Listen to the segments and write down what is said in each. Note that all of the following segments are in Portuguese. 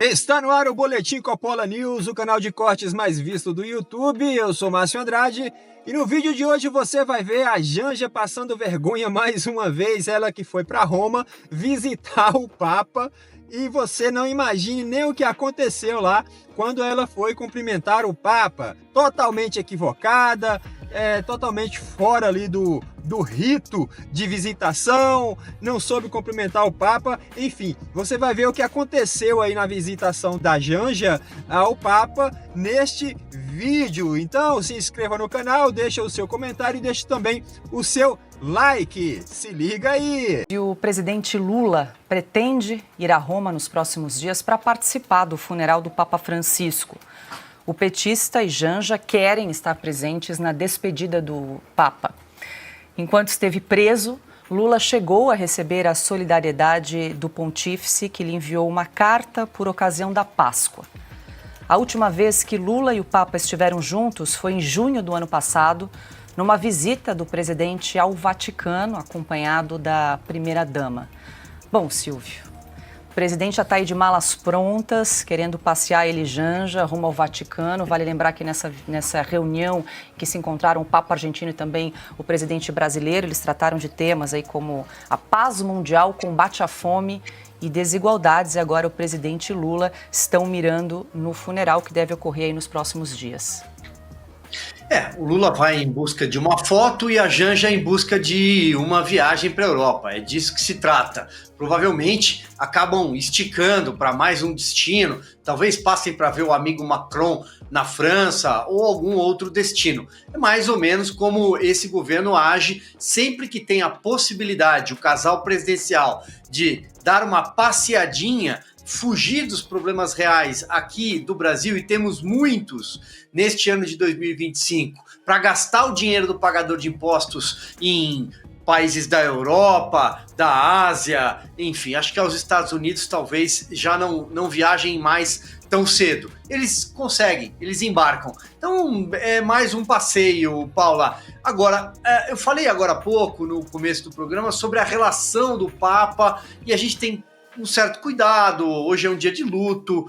Está no ar o Boletim Coppola News, o canal de cortes mais visto do YouTube. Eu sou Márcio Andrade e no vídeo de hoje você vai ver a Janja passando vergonha mais uma vez, ela que foi para Roma visitar o Papa. E você não imagine nem o que aconteceu lá quando ela foi cumprimentar o Papa. Totalmente equivocada, totalmente fora ali do rito de visitação, não soube cumprimentar o Papa. Enfim, você vai ver o que aconteceu aí na visitação da Janja ao Papa neste vídeo. Então se inscreva no canal, deixa o seu comentário e deixe também o seu like. Se liga aí! E o presidente Lula pretende ir a Roma nos próximos dias para participar do funeral do Papa Francisco. O petista e Janja querem estar presentes na despedida do Papa. Enquanto esteve preso, Lula chegou a receber a solidariedade do pontífice, que lhe enviou uma carta por ocasião da Páscoa. A última vez que Lula e o Papa estiveram juntos foi em junho do ano passado, numa visita do presidente ao Vaticano, acompanhado da primeira-dama. Bom, Silvio, o presidente já está aí de malas prontas, querendo passear ele e Janja rumo ao Vaticano. Vale lembrar que nessa reunião que se encontraram o Papa argentino e também o presidente brasileiro, eles trataram de temas aí como a paz mundial, combate à fome e desigualdades. E agora o presidente Lula estão mirando no funeral que deve ocorrer aí nos próximos dias. O Lula vai em busca de uma foto e a Janja em busca de uma viagem para a Europa. É disso que se trata. Provavelmente acabam esticando para mais um destino, talvez passem para ver o amigo Macron na França ou algum outro destino. É mais ou menos como esse governo age sempre que tem a possibilidade, o casal presidencial, de dar uma passeadinha, fugir dos problemas reais aqui do Brasil, e temos muitos neste ano de 2025, para gastar o dinheiro do pagador de impostos em países da Europa, da Ásia, enfim, acho que aos Estados Unidos talvez já não viajem mais tão cedo. Eles conseguem, eles embarcam. Então é mais um passeio, Paula. Agora, eu falei agora há pouco, no começo do programa, sobre a relação do Papa, e a gente tem um certo cuidado. Hoje é um dia de luto,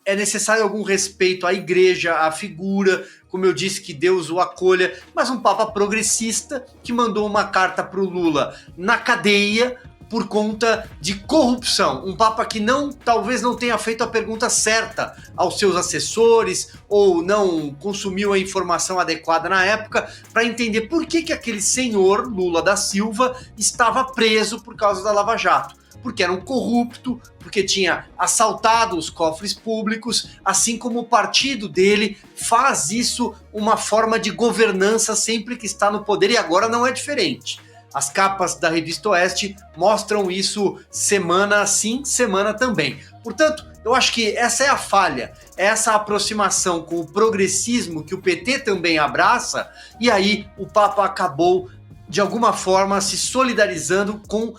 é necessário algum respeito à igreja, à figura, como eu disse, que Deus o acolha, mas um Papa progressista que mandou uma carta para o Lula na cadeia por conta de corrupção. Um Papa que talvez não tenha feito a pergunta certa aos seus assessores ou não consumiu a informação adequada na época para entender por que aquele senhor Lula da Silva estava preso por causa da Lava Jato. Porque era um corrupto, porque tinha assaltado os cofres públicos, assim como o partido dele faz isso uma forma de governança sempre que está no poder, e agora não é diferente. As capas da Revista Oeste mostram isso semana sim, semana também. Portanto, eu acho que essa é a falha, essa aproximação com o progressismo que o PT também abraça, e aí o Papa acabou, de alguma forma, se solidarizando com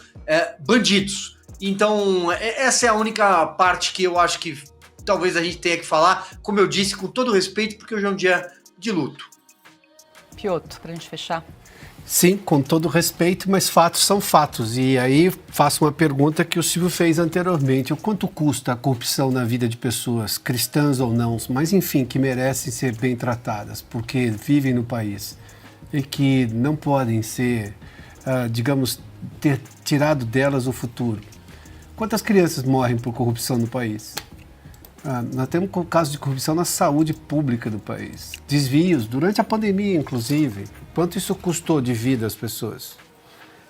bandidos. Então, essa é a única parte que eu acho que talvez a gente tenha que falar, como eu disse, com todo respeito, porque hoje é um dia de luto. Piotr, para a gente fechar. Sim, com todo respeito, mas fatos são fatos. E aí faço uma pergunta que o Silvio fez anteriormente. O quanto custa a corrupção na vida de pessoas, cristãs ou não, mas enfim, que merecem ser bem tratadas, porque vivem no país e que não podem ser, digamos, ter tirado delas o futuro. Quantas crianças morrem por corrupção no país? Nós temos casos de corrupção na saúde pública do país. Desvios, durante a pandemia, inclusive. Quanto isso custou de vida às pessoas?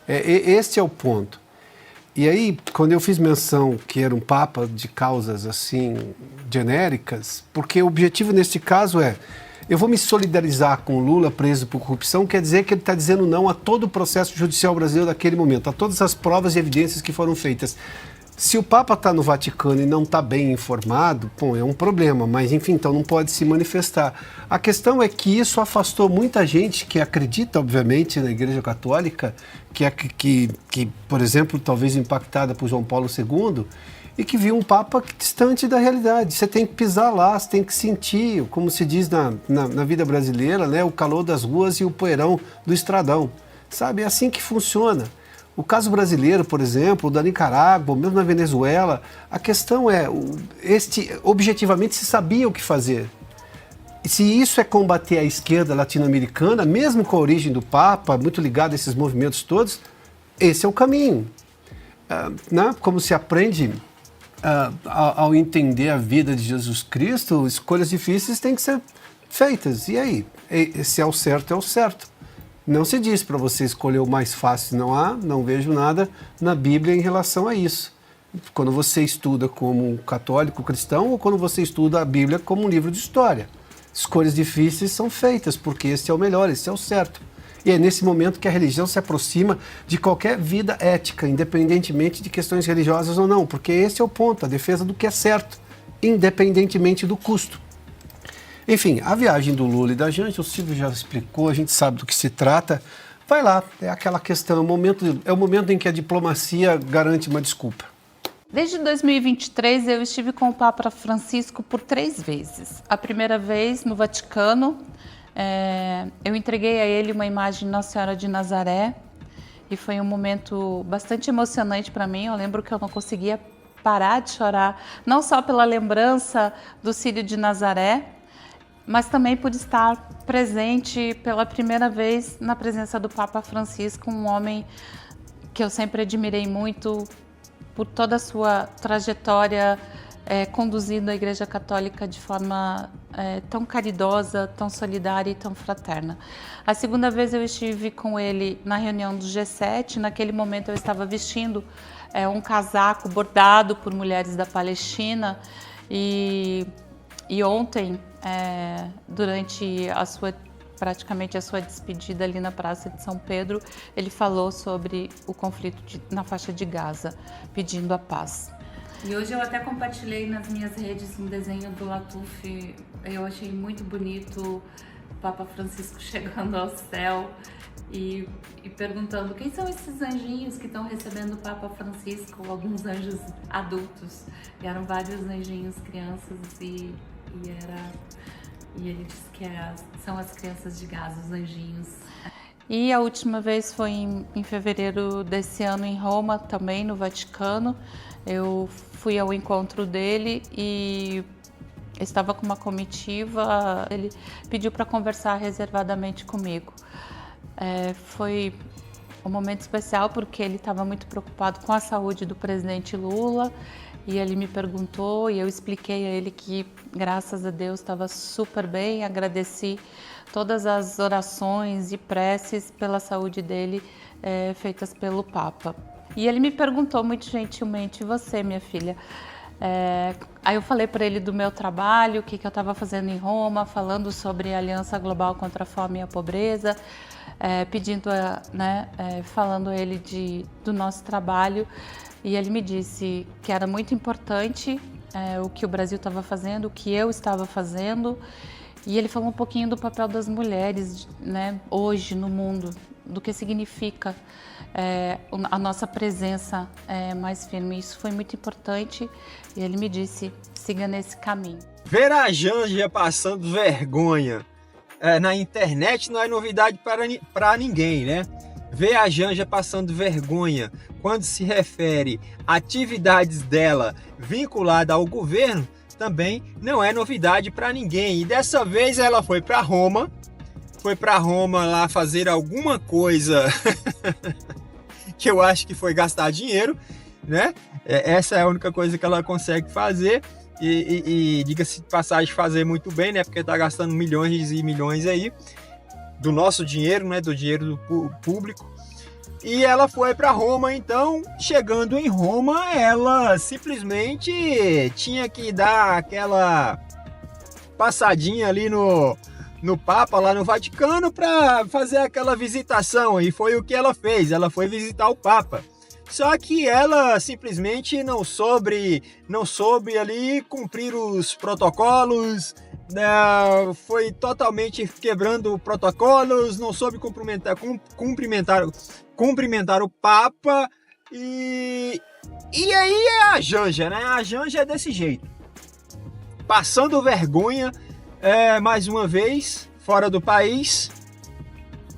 Este é o ponto. E aí, quando eu fiz menção que era um Papa de causas assim, genéricas, porque o objetivo neste caso eu vou me solidarizar com o Lula preso por corrupção, quer dizer que ele está dizendo não a todo o processo judicial brasileiro daquele momento, a todas as provas e evidências que foram feitas. Se o Papa está no Vaticano e não está bem informado, bom, é um problema, mas enfim, então não pode se manifestar. A questão é que isso afastou muita gente que acredita, obviamente, na Igreja Católica, que por exemplo, talvez impactada por João Paulo II, e que viu um Papa distante da realidade. Você tem que pisar lá, você tem que sentir, como se diz na vida brasileira, né, o calor das ruas e o poeirão do estradão. Sabe, é assim que funciona. O caso brasileiro, por exemplo, da Nicarágua, mesmo na Venezuela, a questão é, objetivamente se sabia o que fazer. E se isso é combater a esquerda latino-americana, mesmo com a origem do Papa, muito ligado a esses movimentos todos, esse é o caminho. Né? Como se aprende ao entender a vida de Jesus Cristo, escolhas difíceis têm que ser feitas. E aí? Se é o certo, é o certo. Não se diz para você escolher o mais fácil, não vejo nada na Bíblia em relação a isso. Quando você estuda como católico cristão ou quando você estuda a Bíblia como um livro de história. Escolhas difíceis são feitas, porque esse é o melhor, esse é o certo. E é nesse momento que a religião se aproxima de qualquer vida ética, independentemente de questões religiosas ou não, porque esse é o ponto, a defesa do que é certo, independentemente do custo. Enfim, a viagem do Lula e da Janja, o Silvio já explicou, a gente sabe do que se trata. Vai lá, é aquela questão, é o momento em que a diplomacia garante uma desculpa. Desde 2023 eu estive com o Papa Francisco por 3 vezes. A primeira vez no Vaticano, eu entreguei a ele uma imagem de Nossa Senhora de Nazaré e foi um momento bastante emocionante para mim. Eu lembro que eu não conseguia parar de chorar, não só pela lembrança do Círio de Nazaré, mas também por estar presente pela primeira vez na presença do Papa Francisco, um homem que eu sempre admirei muito por toda a sua trajetória conduzindo a Igreja Católica de forma tão caridosa, tão solidária e tão fraterna. A segunda vez eu estive com ele na reunião do G7, naquele momento eu estava vestindo um casaco bordado por mulheres da Palestina e ontem, durante praticamente a sua despedida ali na Praça de São Pedro, ele falou sobre o conflito na faixa de Gaza, pedindo a paz. E hoje eu até compartilhei nas minhas redes um desenho do Latuf, eu achei muito bonito, o Papa Francisco chegando ao céu e perguntando quem são esses anjinhos que estão recebendo o Papa Francisco, alguns anjos adultos, e eram vários anjinhos crianças e ele disse que são as crianças de Gaza, os anjinhos. E a última vez foi em fevereiro desse ano em Roma, também no Vaticano. Eu fui ao encontro dele e estava com uma comitiva. Ele pediu para conversar reservadamente comigo. Foi um momento especial porque ele estava muito preocupado com a saúde do presidente Lula. E ele me perguntou e eu expliquei a ele que, graças a Deus, estava super bem. Agradeci todas as orações e preces pela saúde dele feitas pelo Papa. E ele me perguntou muito gentilmente, e você, minha filha? Aí eu falei para ele do meu trabalho, o que eu estava fazendo em Roma, falando sobre a Aliança Global contra a Fome e a Pobreza, falando a ele do nosso trabalho. E ele me disse que era muito importante o que o Brasil estava fazendo, o que eu estava fazendo. E ele falou um pouquinho do papel das mulheres, né, hoje no mundo, do que significa a nossa presença mais firme. Isso foi muito importante e ele me disse, siga nesse caminho. Ver a Janja passando vergonha na internet não é novidade para ninguém, né? Ver a Janja passando vergonha quando se refere a atividades dela vinculada ao governo também não é novidade para ninguém. E dessa vez ela foi para Roma lá fazer alguma coisa que eu acho que foi gastar dinheiro, né? Essa é a única coisa que ela consegue fazer e diga-se de passagem, fazer muito bem, né? Porque tá gastando milhões e milhões aí do nosso dinheiro, né? Do dinheiro do público. E ela foi para Roma, então, chegando em Roma, ela simplesmente tinha que dar aquela passadinha ali no Papa, lá no Vaticano, para fazer aquela visitação. E foi o que ela fez, ela foi visitar o Papa. Só que ela simplesmente não soube ali cumprir os protocolos, foi totalmente quebrando protocolos, não soube cumprimentar o Papa, e aí é a Janja, né? A Janja é desse jeito, passando vergonha mais uma vez, fora do país,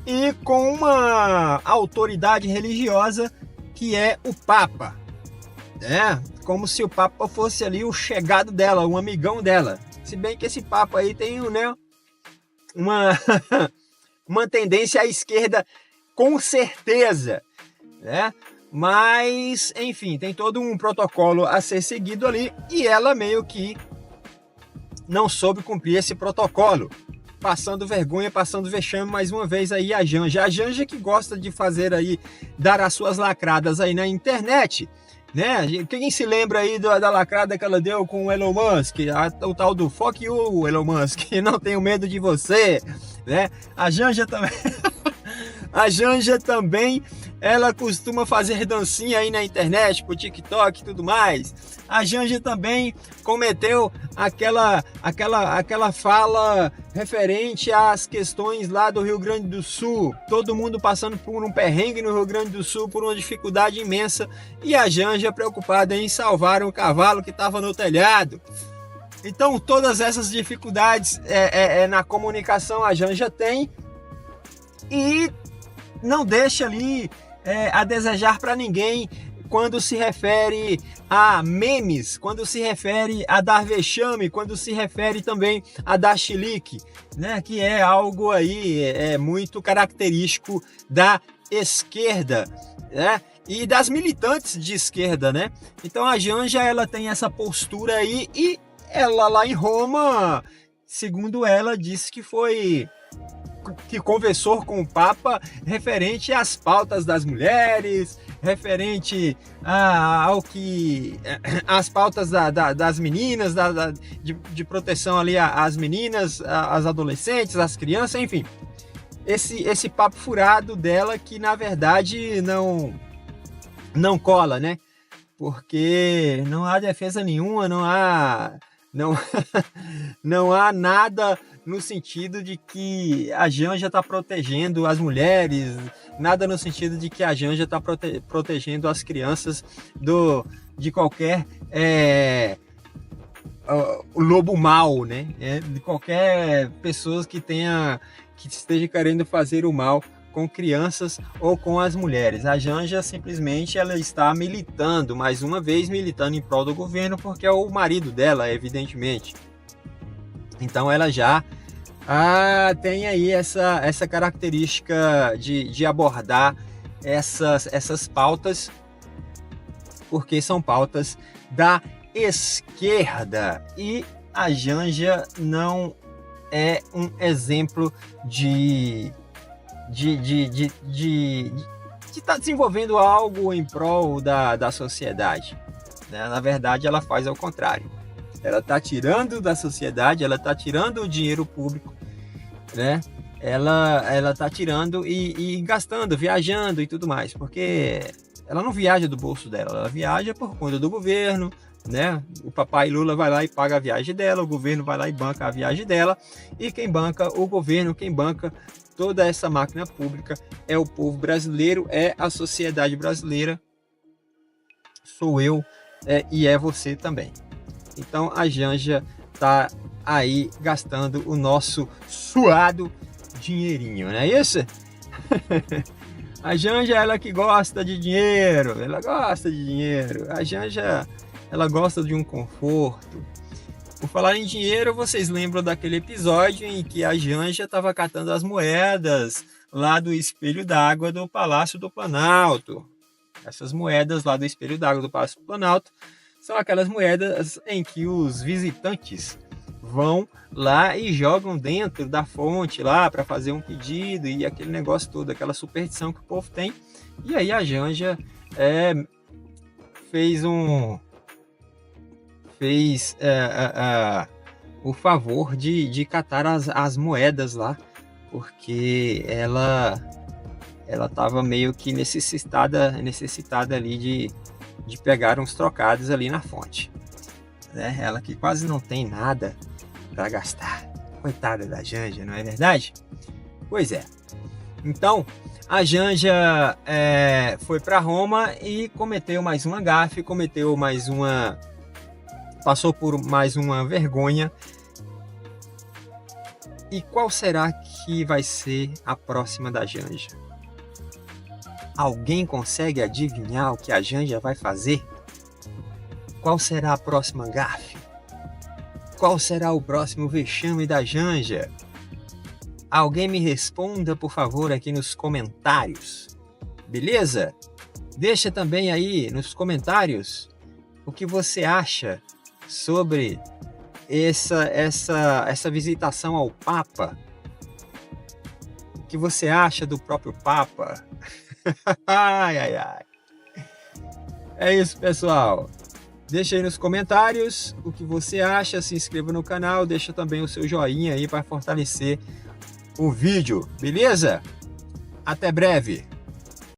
e com uma autoridade religiosa que é o Papa. Como se o Papa fosse ali o chegado dela, um amigão dela. Se bem que esse Papa aí tem, né, uma tendência à esquerda, com certeza, né? Mas, enfim, tem todo um protocolo a ser seguido ali e ela meio que não soube cumprir esse protocolo, passando vergonha, passando vexame mais uma vez aí a Janja que gosta de fazer aí, dar as suas lacradas aí na internet, né? Quem se lembra aí da lacrada que ela deu com o Elon Musk, o tal do fuck you, Elon Musk, não tenho medo de você, né? A Janja também a Janja também, ela costuma fazer dancinha aí na internet, pro TikTok e tudo mais. A Janja também cometeu aquela fala referente às questões lá do Rio Grande do Sul. Todo mundo passando por um perrengue no Rio Grande do Sul, por uma dificuldade imensa. E a Janja preocupada em salvar um cavalo que estava no telhado. Então, todas essas dificuldades na comunicação a Janja tem. E não deixa ali a desejar para ninguém quando se refere a memes, quando se refere a dar vexame, quando se refere também a dar chilique, né? Que é algo aí muito característico da esquerda, né? E das militantes de esquerda, né? Então a Janja, ela tem essa postura aí e ela lá em Roma, segundo ela, disse que conversou com o Papa referente às pautas das mulheres, referente ao que as pautas das meninas, de proteção ali às meninas, às adolescentes, às crianças, enfim. Esse papo furado dela que na verdade não cola, né? Porque não há defesa nenhuma, não há nada no sentido de que a Janja está protegendo as mulheres, nada no sentido de que a Janja está protegendo as crianças de qualquer lobo mau, né? De qualquer pessoa que esteja querendo fazer o mal com crianças ou com as mulheres. A Janja simplesmente ela está militando, mais uma vez militando em prol do governo, porque é o marido dela, evidentemente. Então ela já tem aí essa característica de abordar essas pautas, porque são pautas da esquerda. E a Janja não é um exemplo de estar desenvolvendo algo em prol da sociedade, né? Na verdade, ela faz ao contrário. Ela está tirando da sociedade, ela está tirando o dinheiro público, né? Ela está tirando e gastando, viajando e tudo mais, porque ela não viaja do bolso dela, ela viaja por conta do governo, né? O papai Lula vai lá e paga a viagem dela, o governo vai lá e banca a viagem dela, e quem banca o governo, quem banca toda essa máquina pública é o povo brasileiro, é a sociedade brasileira, sou eu e é você também. Então a Janja tá aí gastando o nosso suado dinheirinho, não é isso? A Janja, ela que gosta de dinheiro, ela gosta de dinheiro. A Janja, ela gosta de um conforto. Por falar em dinheiro, vocês lembram daquele episódio em que a Janja estava catando as moedas lá do espelho d'água do Palácio do Planalto. Essas moedas lá do espelho d'água do Palácio do Planalto são aquelas moedas em que os visitantes vão lá e jogam dentro da fonte lá para fazer um pedido e aquele negócio todo, aquela superstição que o povo tem. E aí a Janja fez o favor de catar as moedas lá, porque ela estava meio que necessitada ali de pegar uns trocados ali na fonte, né? Ela que quase não tem nada para gastar, coitada da Janja, não é verdade? Pois é. Então a Janja foi para Roma e cometeu mais uma gafe, passou por mais uma vergonha. E qual será que vai ser a próxima da Janja? Alguém consegue adivinhar o que a Janja vai fazer? Qual será a próxima gafe? Qual será o próximo vexame da Janja? Alguém me responda, por favor, aqui nos comentários. Beleza? Deixa também aí nos comentários o que você acha sobre essa visitação ao Papa. O que você acha do próprio Papa? Ai, ai, ai. É isso, pessoal. Deixa aí nos comentários o que você acha, se inscreva no canal, deixa também o seu joinha aí para fortalecer o vídeo, beleza? Até breve!